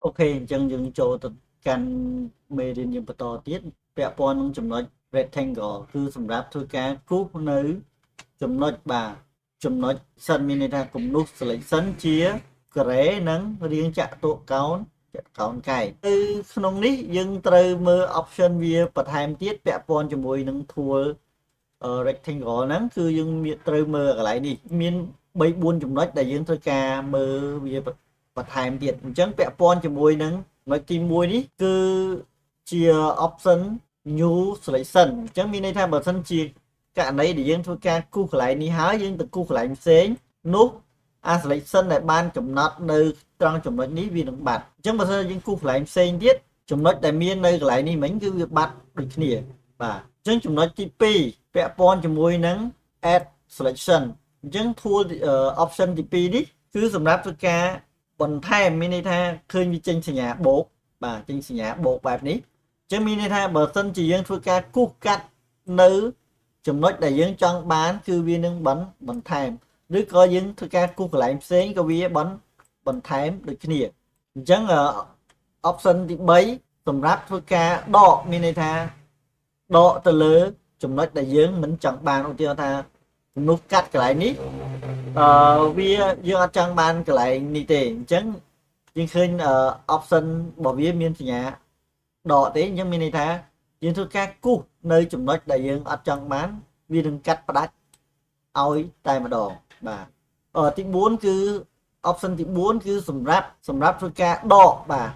Ok, chân dừng chỗ tập căn mê điên dừng bắt tiết vẽ ponចំណុច rectangle គឺសម្រាប់ធ្វើការគូសនៅចំណុចបាទចំណុចសិនមានន័យថាគំនូស selection ជាការ៉េនិងរាងចតុកោណកែងគឺក្នុងនេះយើងត្រូវមើល option វាបន្ថែមទៀតពាក់ព័ន្ធជាមួយនឹង tool rectangle ហ្នឹងគឺយើងមានត្រូវមើលកន្លែងនេះមាន3 4ចំណុចដែលយើងត្រូវការមើលវាបន្ថែមទៀតអញ្ចឹងពាក់ព័ន្ធជាមួយនឹងចំណុចទី1នេះគឺជា option new selection អញ្ចឹងមានន័យថាបើសិនជាករណីដែលយើងធ្វើការគូសកន្លែងនេះហើយយើងទៅគូសកន្លែងផ្សេងនោះអា selection ដែលបានកំណត់នៅត្រង់ចំណុចនេះវានឹងបាត់អញ្ចឹងបើសិនយើងគូសកន្លែងផ្សេងទៀតចំណុចដែលមាននៅកន្លែងនេះមិញគឺវាបាត់ដូចគ្នាបាទអញ្ចឹងចំណុចទី2ពាក់ព័ន្ធជាមួយនឹង add selection អញ្ចឹង tool option ទី2នេះគឺសម្រាប់ធ្វើការបន្ថែមមានន័យថាឃើញវាចេញសញ្ញាបូកបាទចេញសញ្ញាបូកបែបនេះអញ្ចឹងមានន័យថាបើសិនជាយើងធ្វើការគូសកាត់នៅចំណុចដែលយើងចង់បានគឺវានឹងបន្ថែមឬក៏យើងធ្វើការគូសកន្លែងផ្សេងក៏វាបន្ថែមដូចគ្នាអញ្ចឹងoption ទី3សម្រាប់ធ្វើការដកមានន័យថាដកទៅលើចំណុចដែលយើងមិនចង់បានឧទាហរណ៍ថាគំនូសកាត់កន្លែងនេះវាយើងអត់ចង់បានកន្លែងនេះទេអញ្ចឹងយើងឃើញoption របស់វាមានសញ្ញាដកទេអញ្ចឹងមានន័យថាយើងធ្វើការគូសនៅចំណុចដែលយើងអត់ចង់បានវានឹងកាត់ផ្ដាច់ឲ្យតែម្ដងបាទទី4គឺ option ទី4គឺសម្រាប់ធ្វើការដកបាទ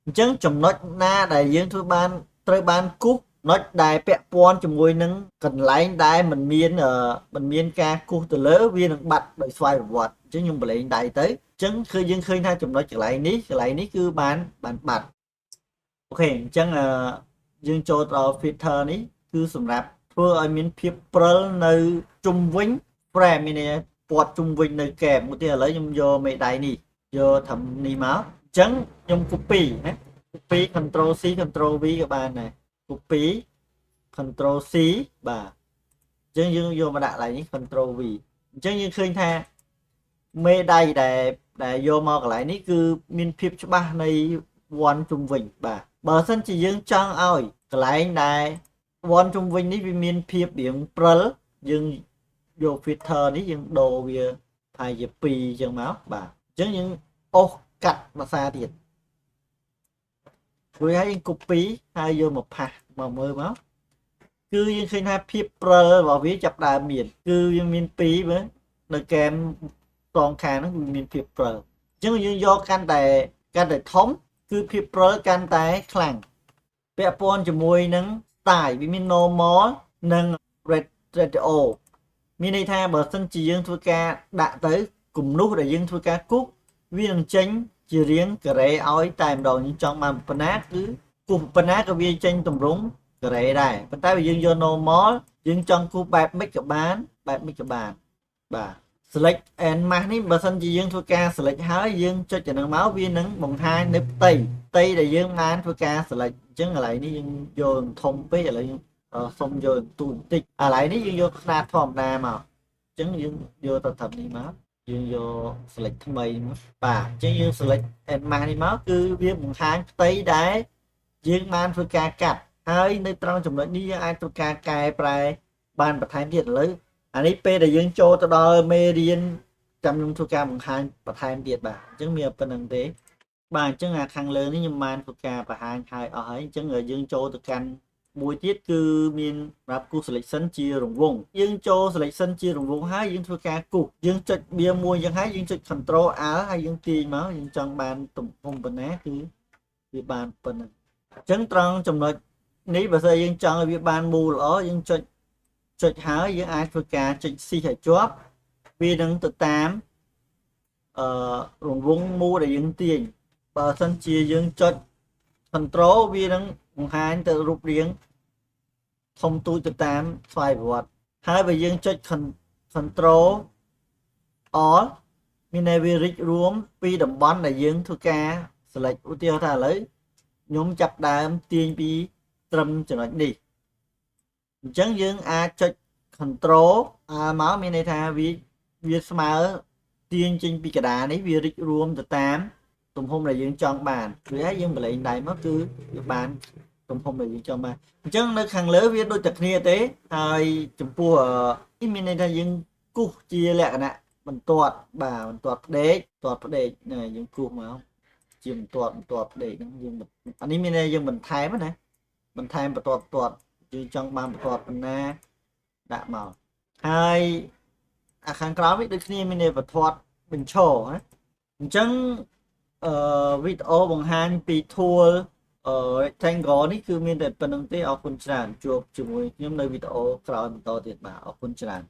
អញ្ចឹងចំណុចណាដែលយើងធ្វើបានត្រូវបានគូសចំណុចដែលពាក់ព័ន្ធជាមួយនឹងកន្លែងដែលមិនមានការគូសទៅលើវានឹងបាត់ដោយស្វ័យប្រវត្តិអញ្ចឹងខ្ញុំបលែងដៃទៅអញ្ចឹងគឺយើងឃើញថាចំណុចកន្លែងនេះគឺបានបាត់អូខេអញ្ចឹងយើងចូលដល់ filter នេះគឺសម្រាប់ធ្វើឲ្យមានភាពព្រិលនៅជុំវិញ frame មានន័យព័ទ្ធជុំវិញនៅកែបឧទាហរណ៍ឥឡូវខ្ញុំយកមេដៃនេះយកត្រឹមនេះមកអញ្ចឹងខ្ញុំ copy ណា copy Ctrl C Ctrl V ក៏បានដែរ copy Ctrl C បាទអញ្ចឹងយើងយកមកដាក់កន្លែងនេះ Ctrl V អញ្ចឹងយើងឃើញថាមេដៃដែលយកមកកន្លែងនេះគឺមានភាពច្បាស់នៃវ័នជុំវិញបាទបើសិនជាយើងចង់ឲ្យកន្លែងដែលវ័នជុំវិញនេះវាមានភាពរៀងព្រិលយើងយក filter នេះយើងដូរវាប្រហែលជា2អញ្ចឹងមកបាទអញ្ចឹងយើងអូសកាត់ភាសាទៀតរួចហើយយើង copy ហើយយកមកផាសមកមើលមកគឺយើងឃើញថាភាពព្រិលរបស់វាចាប់ដើមមានគឺវាមាន2មើលនៅកែមតងខាងហ្នឹងវាមានភាពព្រិលអញ្ចឹងយើងយកកាន់តែធំគឺភាពព្រិលកាន់តែខ្លាំងពាក់ព័ន្ធជាមួយនឹង style វាមាន normal និង retro មានន័យថាបើសិនជាយើងធ្វើការដាក់ទៅគំនូសដែលយើងធ្វើការគូសវានឹងចេញជារាងការ៉េឲ្យតែម្ដងយើងចង់បានប៉ុណ្ណាគឺគូសប៉ុណ្ណាក៏វាចេញទម្រង់ការ៉េដែរប៉ុន្តែបើយើងយក normal យើងចង់គូសបែបម៉េចក៏បានបាទ select and mask នេះបើសិនជាយើងធ្វើការ select ហើយយើងចុចទៅនឹងមកវានឹងបង្ហាញនៅផ្ទៃដែលយើងបានធ្វើការ select អញ្ចឹងកន្លែងនេះយើងយកធំពេកឥឡូវយើងសុំយកទូបន្តិចឥឡូវនេះយើងយកខ្នាតធម្មតាមកអញ្ចឹងយើងយកទៅត្រឹមនេះមកយើងយក select ថ្មីមកបាទអញ្ចឹងយើង select and mask នេះមកគឺវាបង្ហាញផ្ទៃដែលយើងបានធ្វើការកាត់ហើយនៅត្រង់ចំណុចនេះយើងអាចធ្វើការកែប្រែបានបន្ថែមទៀតឥឡូវអានេះពេលដែលយើងចូលទៅដល់មេរៀនចាំខ្ញុំធ្វើការបង្ហាញបន្ថែមទៀតបាទអញ្ចឹងមានប៉ុណ្្នឹងទេបាទអញ្ចឹងអាខាងលើនេះខ្ញុំបានធ្វើការបង្ហាញហើយអស់ហើយអញ្ចឹងយើងចូលទៅកាន់មួយទៀតគឺមានសម្រាប់គូស selection ជារង្វង់យើងចូល selection ជារង្វង់ហើយយើងធ្វើការគូសយើងចុចវាមួយយ៉ាងហើយយើងចុច Ctrl Alt ហើយយើងទាញមកយើងចង់បានទំហំប៉ុណ្ណាគឺវាបានប៉ុណ្ណឹងអញ្ចឹងត្រង់ចំណុចនេះបើសិនយើងចង់ឲ្យវាបានមូលល្អយើងចុចហើយយើងអាចធ្វើការចុចស៊ីឲ្យជាប់វានឹងទៅតាមរង្វង់មូលដែលយើងទាញបើសិនជាយើងចុច Control វានឹងបង្ហាញទៅរូបរាងធំទូចទៅតាមស្វ័យប្រវត្តិហើយបើយើងចុច Control All មានន័យវារីករួមពីតំបន់ដែលយើងធ្វើការ select ឧទាហរណ៍ថាឥឡូវខ្ញុំចាប់ដើមទាញពីត្រឹមចំណុចនេះអញ្ចឹងយើងអាចចុច Control មកមានន័យថាវាស្មើទាញចេញពីកណ្ដាលនេះវារីករួមទៅតាមទ ទំហំដែលយើងចង់បានវាឲ្យយើងបលែងដៃមកគឺវាបានទំហំដែលយើងចង់បានអញ្ចឹងនៅខាងលើវាដូចតែគ្នាទេហើយចំពោះមានន័យថាយើងគូសជាលក្ខណៈបន្ទាត់បាទបន្ទាត់ផ្ដេកយើងគូសមកជាបន្ទាត់ផ្ដេកហ្នឹងយើងអានេះមានន័យយើងបន្ថែមណាបន្ថែមបន្ទាត់យើងចង់បានបន្ទាត់ប៉ុណ្ណាដាក់មកហើយអាខាងក្រោមនេះដូចគ្នាមានន័យបន្ទាត់បញ្ឈរណាអញ្ចឹងវីដេអូបង្ហាញពី tool rectangle នេះគឺមានតែប៉ុណ្្នឹងទេអរគុណច្រើនជួបជាមួយខ្ញុំនៅវីដេអូក្រោយបន្តទៀតបាទអរគុណច្រើន